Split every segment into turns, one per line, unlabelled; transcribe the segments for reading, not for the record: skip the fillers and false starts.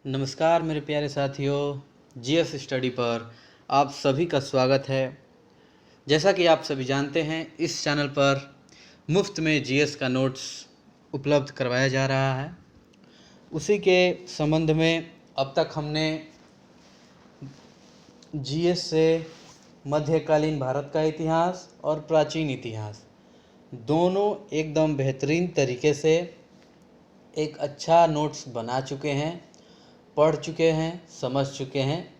नमस्कार मेरे प्यारे साथियों, जीएस स्टडी पर आप सभी का स्वागत है। जैसा कि आप सभी जानते हैं, इस चैनल पर मुफ्त में जीएस का नोट्स उपलब्ध करवाया जा रहा है। उसी के संबंध में अब तक हमने जीएस से मध्यकालीन भारत का इतिहास और प्राचीन इतिहास दोनों एकदम बेहतरीन तरीके से एक अच्छा नोट्स बना चुके हैं, पढ़ चुके हैं, समझ चुके हैं।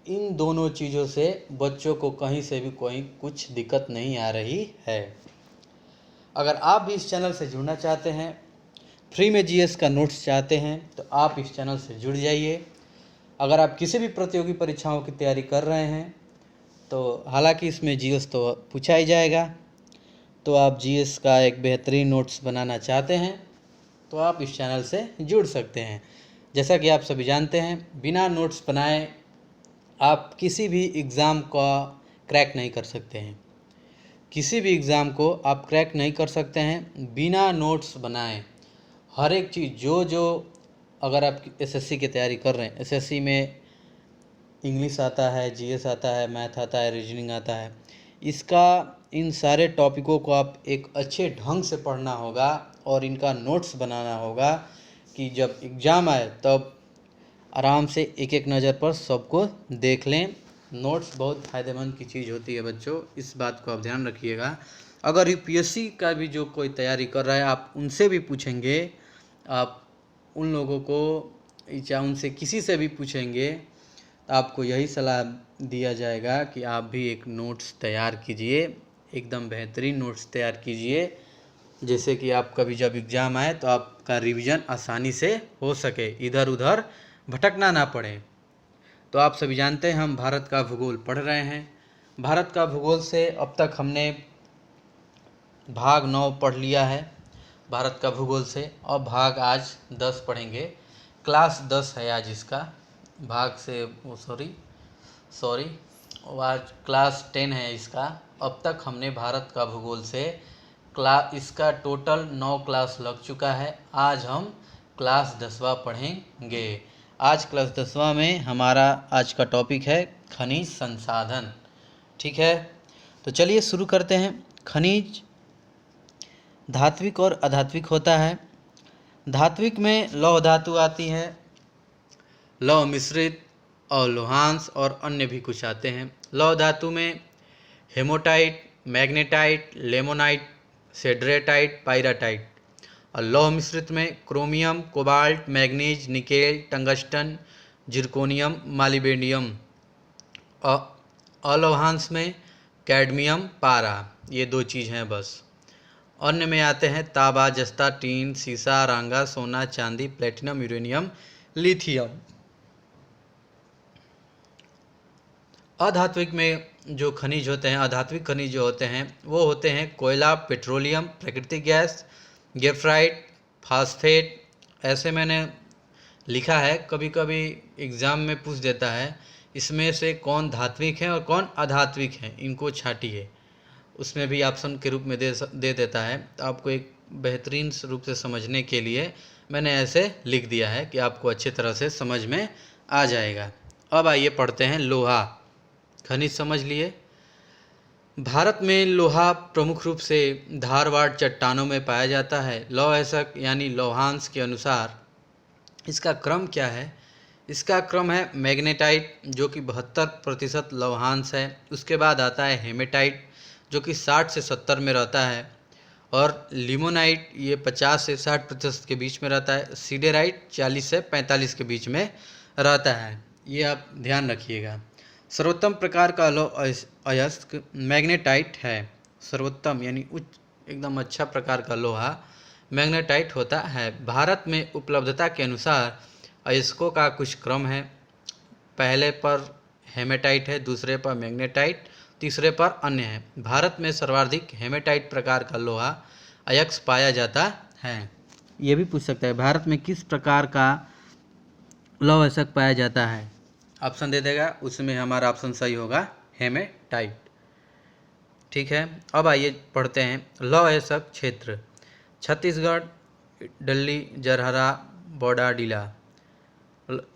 इन दोनों चीज़ों से बच्चों को कहीं से भी कोई कुछ दिक्कत नहीं आ रही है। अगर आप भी इस चैनल से जुड़ना चाहते हैं, फ्री में जीएस का नोट्स चाहते हैं, तो आप इस चैनल से जुड़ जाइए। अगर आप किसी भी प्रतियोगी परीक्षाओं की तैयारी कर रहे हैं, तो हालांकि इसमें जीएस तो पूछा ही जाएगा, तो आप जीएस का एक बेहतरीन नोट्स बनाना चाहते हैं तो आप इस चैनल से जुड़ सकते हैं। जैसा कि आप सभी जानते हैं, बिना नोट्स बनाए आप किसी भी एग्ज़ाम का क्रैक नहीं कर सकते हैं। किसी भी एग्ज़ाम को आप क्रैक नहीं कर सकते हैं बिना नोट्स बनाए। हर एक चीज़ जो अगर आप एसएससी की तैयारी कर रहे हैं, एसएससी में इंग्लिश आता है, जीएस आता है, मैथ आता है, रीजनिंग आता है, इन सारे टॉपिकों को आप एक अच्छे ढंग से पढ़ना होगा और इनका नोट्स बनाना होगा कि जब एग्ज़ाम आए तब आराम से एक एक नज़र पर सबको देख लें। नोट्स बहुत फ़ायदेमंद की चीज़ होती है बच्चों, इस बात को आप ध्यान रखिएगा। अगर यूपीएससी का भी जो कोई तैयारी कर रहा है, आप उनसे भी पूछेंगे, आप उन लोगों को चाहे उनसे किसी से भी पूछेंगे तो आपको यही सलाह दिया जाएगा कि आप भी एक नोट्स तैयार कीजिए, एकदम बेहतरीन नोट्स तैयार कीजिए, जैसे कि आप कभी जब एग्ज़ाम आए तो आपका रिवीजन आसानी से हो सके, इधर उधर भटकना ना पड़े। तो आप सभी जानते हैं हम भारत का भूगोल पढ़ रहे हैं। भारत का भूगोल से अब तक हमने भाग 9 पढ़ लिया है भारत का भूगोल से, और भाग आज 10 पढ़ेंगे। क्लास 10 है आज इसका, भाग से सॉरी आज क्लास 10 है इसका। अब तक हमने भारत का भूगोल से इसका टोटल 9 क्लास लग चुका है। आज हम क्लास 10वां पढ़ेंगे। आज क्लास 10वां में हमारा आज का टॉपिक है खनिज संसाधन। ठीक है, तो चलिए शुरू करते हैं। खनिज धात्विक और अधात्विक होता है। धात्विक में लौह धातु आती है, लौह मिश्रित और लोहांश और अन्य भी कुछ आते हैं। लौह धातु में हेमोटाइट, मैग्नेटाइट, लेमोनाइट, सेड्रेटाइट, पायराटाइट, और लौह मिश्रित में chromium, cobalt, manganese, nickel, tungsten, zirconium, molybdenum, और अलोहांश में कैडमियम, पारा। ये 2 चीज़ हैं बस। अन्य में आते हैं तांबा, जस्ता, टीन, सीसा, रांगा, सोना, चांदी, प्लेटिनम, यूरेनियम, लिथियम। अधात्विक में जो खनिज होते हैं, अधात्विक खनिज जो होते हैं वो होते हैं कोयला, पेट्रोलियम, प्राकृतिक गैस, ग्रेफाइट, फास्फेट। ऐसे मैंने लिखा है, कभी कभी एग्ज़ाम में पूछ देता है इसमें से कौन धात्विक है और कौन अधात्विक है, इनको छाटिए। उसमें भी ऑप्शन के रूप में दे देता है। तो आपको एक बेहतरीन रूप से समझने के लिए मैंने ऐसे लिख दिया है कि आपको अच्छी तरह से समझ में आ जाएगा। अब आइए पढ़ते हैं लोहा। खनिज समझ लिए। भारत में लोहा प्रमुख रूप से धारवाड़ चट्टानों में पाया जाता है। लौह ऐसक यानी लोहांश के अनुसार इसका क्रम क्या है? इसका क्रम है मैग्नेटाइट जो कि 72% लोहांश है। उसके बाद आता है हेमेटाइट जो कि 60 से 70 में रहता है, और लिमोनाइट ये 50 से 60% के बीच में रहता है। सीडेराइट 40 से 45 के बीच में रहता है। ये आप ध्यान रखिएगा। सर्वोत्तम प्रकार का लौह अयस्क मैग्नेटाइट है। सर्वोत्तम यानी उच्च, एकदम अच्छा प्रकार का लोहा मैग्नेटाइट होता है। भारत में उपलब्धता के अनुसार अयस्कों का कुछ क्रम है। पहले पर हेमेटाइट है, दूसरे पर मैग्नेटाइट, तीसरे पर अन्य है। भारत में सर्वाधिक हेमेटाइट प्रकार का लोहा अयस्क पाया जाता है। ये भी पूछ सकता है भारत में किस प्रकार का लौह अयस्क पाया जाता है, ऑप्शन दे देगा, उसमें हमारा ऑप्शन सही होगा हेमेटाइट। ठीक है, अब आइए पढ़ते हैं लौह अयस्क क्षेत्र। छत्तीसगढ़, डल्ली, जरहरा, बौडाडीला।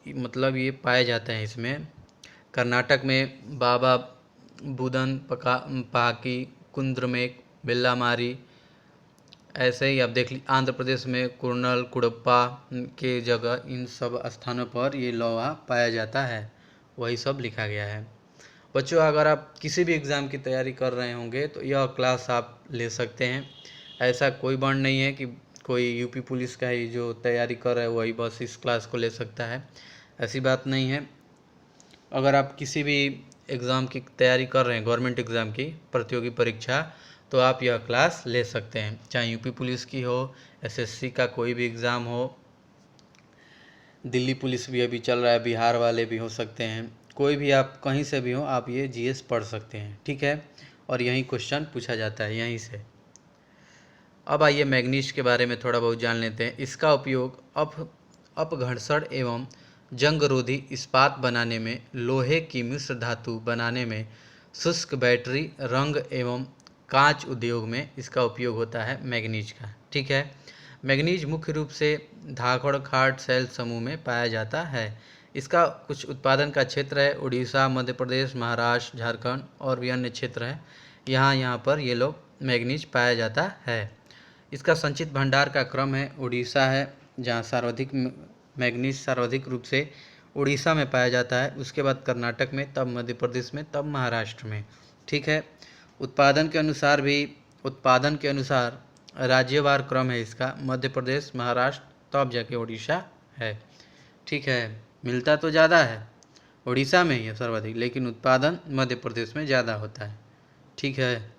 मतलब ये पाए जाते हैं इसमें। कर्नाटक में बाबा बुदन पाकी, कुंद्रमेक, बेल्लामारी। ऐसे ही आप देख लीजिए आंध्र प्रदेश में कुर्नल, कुडप्पा के जगह इन सब स्थानों पर ये लोहा पाया जाता है, वही सब लिखा गया है। बच्चों, अगर आप किसी भी एग्ज़ाम की तैयारी कर रहे होंगे तो यह क्लास आप ले सकते हैं। ऐसा कोई बॉन्ड नहीं है कि कोई यूपी पुलिस का ही जो तैयारी कर रहा है वही बस इस क्लास को ले सकता है, ऐसी बात नहीं है। अगर आप किसी भी एग्ज़ाम की तैयारी कर रहे हैं, गवर्नमेंट एग्ज़ाम की प्रतियोगी परीक्षा, तो आप यह क्लास ले सकते हैं, चाहे यूपी पुलिस की हो, एसएससी का कोई भी एग्ज़ाम हो, दिल्ली पुलिस भी अभी चल रहा है, बिहार वाले भी हो सकते हैं, कोई भी आप कहीं से भी हो, आप ये जीएस पढ़ सकते हैं, ठीक है। और यहीं क्वेश्चन पूछा जाता है यहीं से। अब आइए मैग्नीज के बारे में थोड़ा बहुत जान लेते हैं। इसका उपयोग अपघर्षण एवं जंगरोधी इस्पात बनाने में, लोहे की मिश्र धातु बनाने में, शुष्क बैटरी, रंग एवं कांच उद्योग में इसका उपयोग होता है मैग्नीज का, ठीक है। मैग्नीज मुख्य रूप से धाकड़ खाड़ शैल समूह में पाया जाता है। इसका कुछ उत्पादन का क्षेत्र है उड़ीसा, मध्य प्रदेश, महाराष्ट्र, झारखंड और भी अन्य क्षेत्र है, यहाँ पर ये लोग मैग्नीज पाया जाता है। इसका संचित भंडार का क्रम है उड़ीसा है, जहाँ सर्वाधिक मैग्नीज सर्वाधिक रूप से उड़ीसा में पाया जाता है, उसके बाद कर्नाटक में, तब मध्य प्रदेश में, तब महाराष्ट्र में, ठीक है। उत्पादन के अनुसार राज्यवार क्रम है इसका, मध्य प्रदेश, महाराष्ट्र, तब जाके उड़ीसा है, ठीक है। मिलता तो ज़्यादा है उड़ीसा में ही है सर्वाधिक, लेकिन उत्पादन मध्य प्रदेश में ज़्यादा होता है, ठीक है।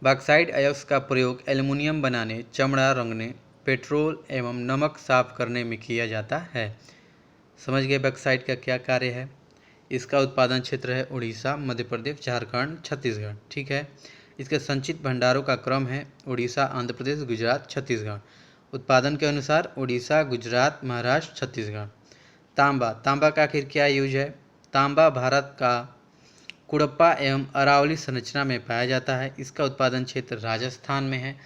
बॉक्साइट अयस्क का प्रयोग एल्युमिनियम बनाने, चमड़ा रंगने, पेट्रोल एवं नमक साफ करने में किया जाता है। समझ गए बॉक्साइट का क्या कार्य है। इसका उत्पादन क्षेत्र है उड़ीसा, मध्य प्रदेश, झारखंड, छत्तीसगढ़, ठीक है। इसके संचित भंडारों का क्रम है उड़ीसा, आंध्र प्रदेश, गुजरात, छत्तीसगढ़। उत्पादन के अनुसार उड़ीसा, गुजरात, महाराष्ट्र, छत्तीसगढ़। तांबा का आखिर क्या यूज है। तांबा भारत का कुडप्पा एवं अरावली संरचना में पाया जाता है। इसका उत्पादन क्षेत्र राजस्थान में है,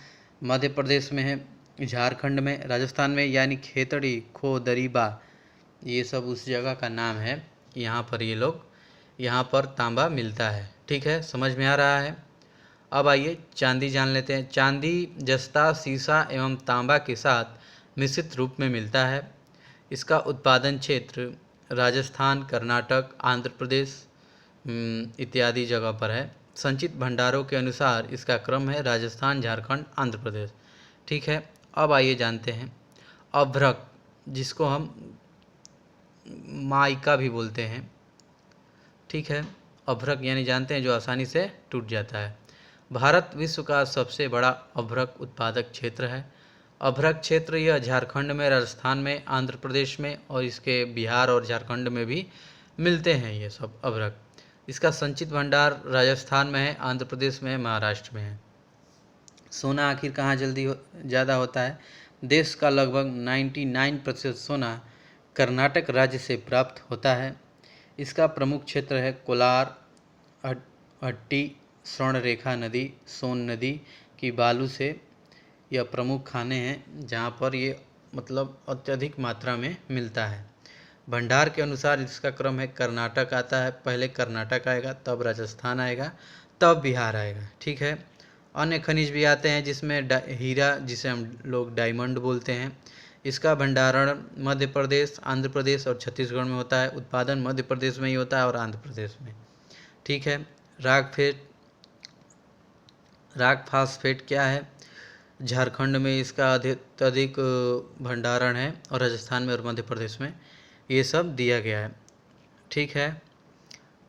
मध्य प्रदेश में है, झारखंड में, राजस्थान में यानी खेतड़ी, खो, दरीबा, ये सब उस जगह का नाम है। यहाँ पर तांबा मिलता है, ठीक है, समझ में आ रहा है। अब आइए चांदी जान लेते हैं। चांदी जस्ता, सीसा एवं तांबा के साथ मिश्रित रूप में मिलता है। इसका उत्पादन क्षेत्र राजस्थान, कर्नाटक, आंध्र प्रदेश इत्यादि जगह पर है। संचित भंडारों के अनुसार इसका क्रम है राजस्थान, झारखंड, आंध्र प्रदेश, ठीक है। अब आइए जानते हैं अभ्रक, जिसको हम माइका भी बोलते हैं, ठीक है। अभ्रक यानी जानते हैं जो आसानी से टूट जाता है। भारत विश्व का सबसे बड़ा अभ्रक उत्पादक क्षेत्र है। अभ्रक क्षेत्र यह झारखंड में, राजस्थान में, आंध्र प्रदेश में और इसके बिहार और झारखंड में भी मिलते हैं ये सब अभ्रक। इसका संचित भंडार राजस्थान में है, आंध्र प्रदेश में है, महाराष्ट्र में है। सोना आखिर कहाँ ज़्यादा होता है। देश का लगभग 99% सोना कर्नाटक राज्य से प्राप्त होता है। इसका प्रमुख क्षेत्र है कोलार, हट्टी, स्वर्णरेखा नदी, सोन नदी की बालू से यह प्रमुख खाने हैं जहाँ पर ये मतलब अत्यधिक मात्रा में मिलता है। भंडार के अनुसार इसका क्रम है कर्नाटक आता है, पहले कर्नाटक आएगा, तब राजस्थान आएगा, तब बिहार आएगा, ठीक है। अन्य खनिज भी आते हैं जिसमें हीरा, जिसे हम लोग डायमंड बोलते हैं। इसका भंडारण मध्य प्रदेश, आंध्र प्रदेश और छत्तीसगढ़ में होता है। उत्पादन मध्य प्रदेश में ही होता है और आंध्र प्रदेश में, ठीक है। राक फास्फेट क्या है। झारखंड में इसका अत्यधिक भंडारण है और राजस्थान में और मध्य प्रदेश में ये सब दिया गया है, ठीक है।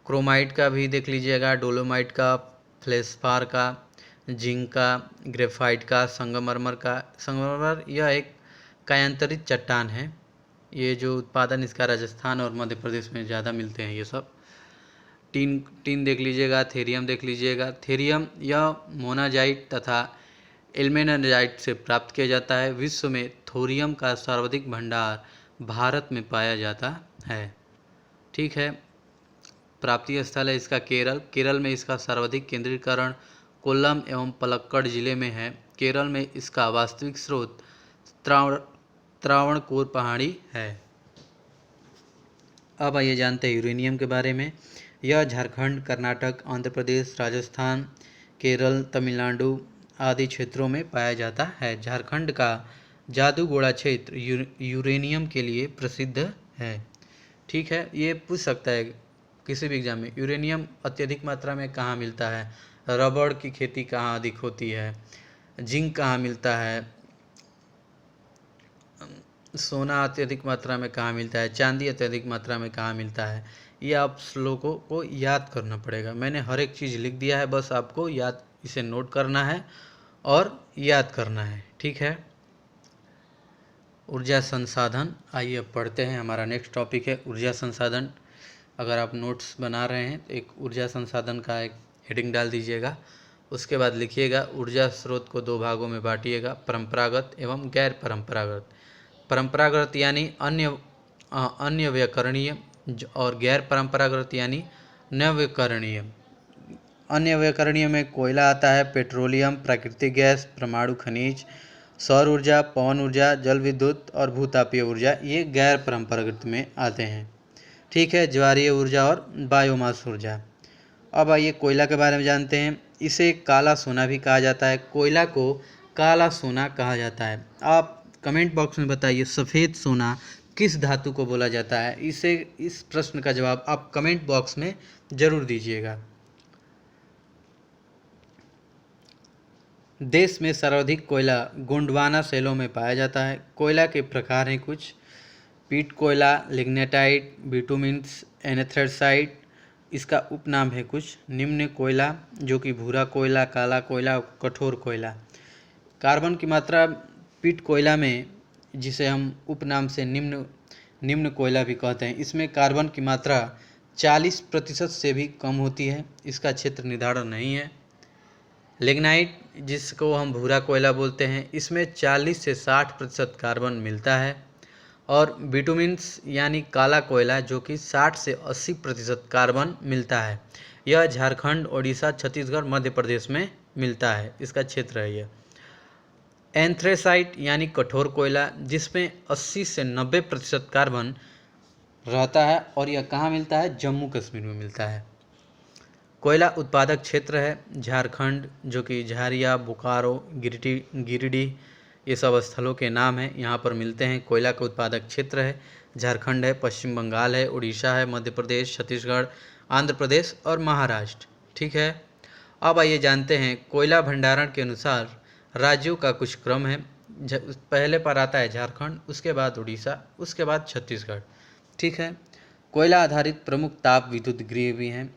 क्रोमाइट का भी देख लीजिएगा, डोलोमाइट का, फ्लेसपार का, जिंक का, ग्रेफाइट का, संगमरमर यह एक कायांतरित चट्टान है। ये जो उत्पादन इसका राजस्थान और मध्य प्रदेश में ज़्यादा मिलते हैं ये सब। टीन देख लीजिएगा, थेरियम देख लीजिएगा। थेरियम यह मोनाजाइट तथा एल्मेनाजाइट से प्राप्त किया जाता है। विश्व में थोरियम का सर्वाधिक भंडार भारत में पाया जाता है, ठीक है। प्राप्ति स्थल है इसका केरल में इसका सर्वाधिक केंद्रीकरण कोल्लम एवं पलक्कड़ जिले में है। केरल में इसका वास्तविक स्रोत त्रावणकोर पहाड़ी है। अब आइए जानते हैं यूरेनियम के बारे में। यह झारखंड, कर्नाटक, आंध्र प्रदेश, राजस्थान, केरल, तमिलनाडु आदि क्षेत्रों में पाया जाता है। झारखंड का जादूगोड़ा क्षेत्र यूरेनियम के लिए प्रसिद्ध है। ठीक है, ये पूछ सकता है किसी भी एग्जाम में, यूरेनियम अत्यधिक मात्रा में कहाँ मिलता है, रबड़ की खेती कहाँ अधिक होती है, जिंक कहाँ मिलता है, सोना अत्यधिक मात्रा में कहाँ मिलता है, चांदी अत्यधिक मात्रा में कहाँ मिलता है। ये आप लोगों को याद करना पड़ेगा। मैंने हर एक चीज़ लिख दिया है, बस आपको याद इसे नोट करना है और याद करना है। ठीक है। ऊर्जा संसाधन, आइए अब पढ़ते हैं। हमारा नेक्स्ट टॉपिक है ऊर्जा संसाधन। अगर आप नोट्स बना रहे हैं तो एक ऊर्जा संसाधन का एक हेडिंग डाल दीजिएगा। उसके बाद लिखिएगा ऊर्जा स्रोत को दो भागों में बांटिएगा, परंपरागत एवं गैर परंपरागत। परंपरागत यानी अन्यव्यकरणीय और गैर परंपरागत यानी नव्यकरणीय। अन्यव्यकरणीय में कोयला आता है, पेट्रोलियम, प्राकृतिक गैस, परमाणु खनिज, सौर ऊर्जा, पवन ऊर्जा, जल विद्युत और भूतापीय ऊर्जा, ये गैर परंपरागत में आते हैं। ठीक है, ज्वारीय ऊर्जा और बायोमास ऊर्जा। अब आइए कोयला के बारे में जानते हैं। इसे काला सोना भी कहा जाता है। कोयला को काला सोना कहा जाता है। आप कमेंट बॉक्स में बताइए सफ़ेद सोना किस धातु को बोला जाता है। इस प्रश्न का जवाब आप कमेंट बॉक्स में जरूर दीजिएगा। देश में सर्वाधिक कोयला गोंडवाना शैलों में पाया जाता है। कोयला के प्रकार हैं कुछ: पीट कोयला, लिग्नाइट, बिटुमिन्स, एनेथ्रेसाइट, इसका उपनाम है कुछ। निम्न कोयला जो कि भूरा कोयला, काला कोयला, कठोर कोयला। कार्बन की मात्रा पीट कोयला में, जिसे हम उपनाम से निम्न कोयला भी कहते हैं, इसमें कार्बन की मात्रा 40% से भी कम होती है। इसका क्षेत्र निर्धारण नहीं है। लिग्नाइट, जिसको हम भूरा कोयला बोलते हैं, इसमें 40 से 60% कार्बन मिलता है। और बिटुमिन्स यानी काला कोयला, जो कि 60 से 80% कार्बन मिलता है। यह झारखंड, ओडिशा, छत्तीसगढ़, मध्य प्रदेश में मिलता है। इसका क्षेत्र है यह। एंथ्रेसाइट यानी कठोर कोयला, जिसमें 80 से 90% कार्बन रहता है और यह कहाँ मिलता है? जम्मू कश्मीर में मिलता है। कोयला उत्पादक क्षेत्र है झारखंड, जो कि झारिया, बोकारो, गिरिडीह ये सब स्थलों के नाम हैं। यहाँ पर मिलते हैं। कोयला का उत्पादक क्षेत्र है झारखंड है, पश्चिम बंगाल है, उड़ीसा है, मध्य प्रदेश, छत्तीसगढ़, आंध्र प्रदेश और महाराष्ट्र। ठीक है। अब आइए जानते हैं कोयला भंडारण के अनुसार राज्यों का कुछ क्रम है। पहले पर आता है झारखंड, उसके बाद उड़ीसा, उसके बाद छत्तीसगढ़। ठीक है। कोयला आधारित प्रमुख ताप विद्युत गृह भी हैं।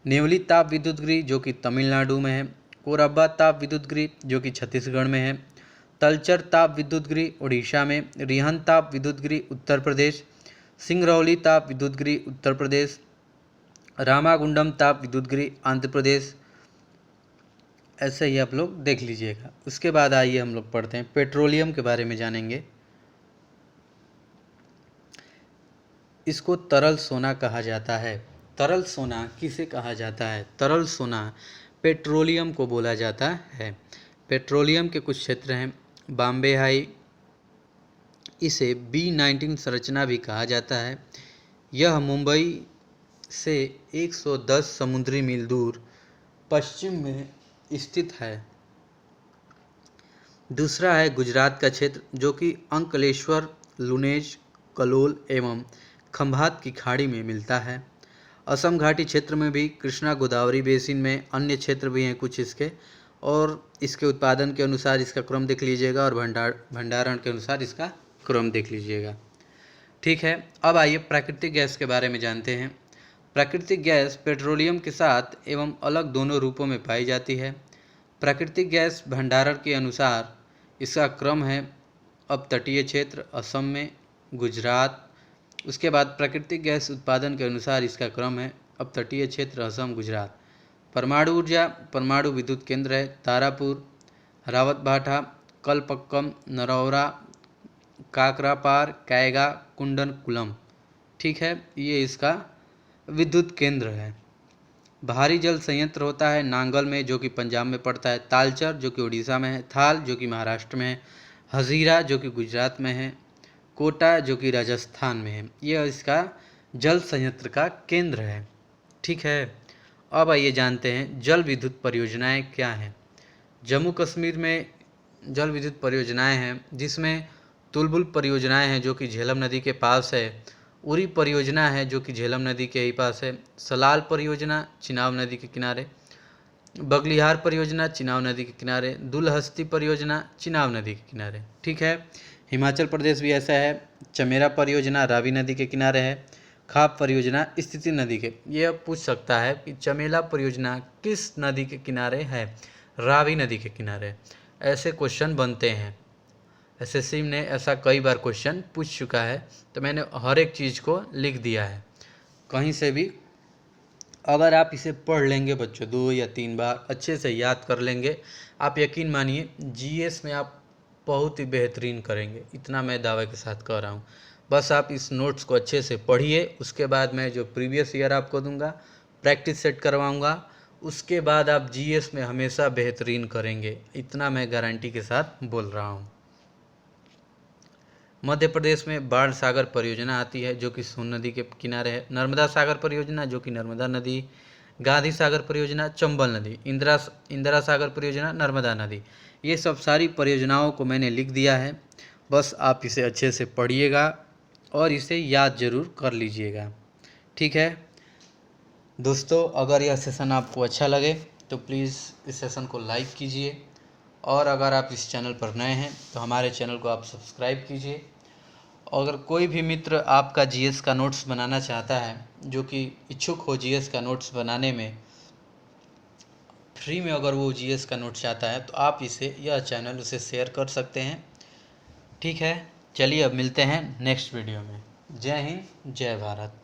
नेवली ताप विद्युत गृह, जो कि तमिलनाडु में है। कोरबा ताप विद्युत गृह, जो कि छत्तीसगढ़ में है। तलचर ताप विद्युत गृह उड़ीसा में। रिहन ताप विद्युत गृह उत्तर प्रदेश। सिंगरौली ताप विद्युत गृह उत्तर प्रदेश। रामागुंडम ताप विद्युत गृह आंध्र प्रदेश। ऐसे ही आप लोग देख लीजिएगा। उसके बाद आइए हम लोग पढ़ते हैं पेट्रोलियम के बारे में जानेंगे। इसको तरल सोना कहा जाता है। तरल सोना किसे कहा जाता है? तरल सोना पेट्रोलियम को बोला जाता है। पेट्रोलियम के कुछ क्षेत्र हैं। बॉम्बे हाई, इसे B19 संरचना भी कहा जाता है। यह मुंबई से 110 समुद्री मील दूर पश्चिम में स्थित है। दूसरा है गुजरात का क्षेत्र, जो कि अंकलेश्वर, लुनेज, कलोल एवं खंभात की खाड़ी में मिलता है। असम घाटी क्षेत्र में भी, कृष्णा गोदावरी बेसिन में अन्य क्षेत्र भी हैं कुछ इसके, और इसके उत्पादन के अनुसार इसका क्रम देख लीजिएगा और भंडारण के अनुसार इसका क्रम देख लीजिएगा। ठीक है। अब आइए प्राकृतिक गैस के बारे में जानते हैं। प्राकृतिक गैस पेट्रोलियम के साथ एवं अलग दोनों रूपों में पाई जाती है। प्राकृतिक गैस भंडारण के अनुसार इसका क्रम है अपतटीय क्षेत्र असम में, गुजरात। उसके बाद प्राकृतिक गैस उत्पादन के अनुसार इसका क्रम है अपतटीय क्षेत्र असम, गुजरात। परमाणु ऊर्जा, परमाणु विद्युत केंद्र है तारापुर, रावतभाटा, कलपक्कम, नरौरा, काकरापार, कैगा, कुंडनकुलम। ठीक है, ये इसका विद्युत केंद्र है। भारी जल संयंत्र होता है नांगल में, जो कि पंजाब में पड़ता है। तालचर, जो कि उड़ीसा में है। थाल, जो कि महाराष्ट्र में है। हजीरा, जो कि गुजरात में है। कोटा जो कि राजस्थान में है, यह इसका जल संयंत्र का केंद्र है। ठीक है, अब आइए जानते हैं जल विद्युत परियोजनाएं क्या हैं। जम्मू कश्मीर में जल विद्युत परियोजनाएं हैं, जिसमें तुलबुल परियोजनाएं हैं जो कि झेलम नदी के पास है, उरी परियोजना है जो कि झेलम नदी के ही पास है, सलाल परियोजना चिनाब नदी के किनारे, बगलिहार परियोजना चिनाब नदी के किनारे, दुलहस्ती परियोजना चिनाब नदी के किनारे। ठीक है, हिमाचल प्रदेश भी ऐसा है, चमेरा परियोजना रावी नदी के किनारे है, खाप परियोजना स्थिति नदी के। यह पूछ सकता है कि चमेला परियोजना किस नदी के किनारे है, रावी नदी के किनारे। ऐसे क्वेश्चन बनते हैं, एसएससी ने ऐसा कई बार क्वेश्चन पूछ चुका है, तो मैंने हर एक चीज़ को लिख दिया है कहीं से भी। अगर आप इसे पढ़ लेंगे बच्चों 2 या 3 बार अच्छे से याद कर लेंगे, आप यकीन मानिए जीएस में आप बहुत ही बेहतरीन करेंगे, इतना मैं दावे के साथ कह रहा हूँ। बस आप इस नोट्स को अच्छे से पढ़िए, उसके बाद मैं जो प्रीवियस ईयर आपको दूंगा, प्रैक्टिस सेट करवाऊंगा, उसके बाद आप जीएस में हमेशा बेहतरीन करेंगे, इतना मैं गारंटी के साथ बोल रहा हूँ। मध्य प्रदेश में बाण सागर परियोजना आती है जो कि सोन नदी के किनारे है, नर्मदा सागर परियोजना जो कि नर्मदा नदी, गांधी सागर परियोजना चंबल नदी, इंदिरा सागर परियोजना नर्मदा नदी। ये सब सारी परियोजनाओं को मैंने लिख दिया है, बस आप इसे अच्छे से पढ़िएगा और इसे याद जरूर कर लीजिएगा। ठीक है दोस्तों, अगर यह सेशन आपको अच्छा लगे तो प्लीज़ इस सेशन को लाइक कीजिए, और अगर आप इस चैनल पर नए हैं तो हमारे चैनल को आप सब्सक्राइब कीजिए। अगर कोई भी मित्र आपका जीएस का नोट्स बनाना चाहता है, जो कि इच्छुक हो जीएस का नोट्स बनाने में, फ्री में अगर वो जीएस का नोट्स चाहता है, तो आप इसे यह चैनल उसे शेयर कर सकते हैं। ठीक है, चलिए अब मिलते हैं नेक्स्ट वीडियो में। जय हिंद, जय भारत।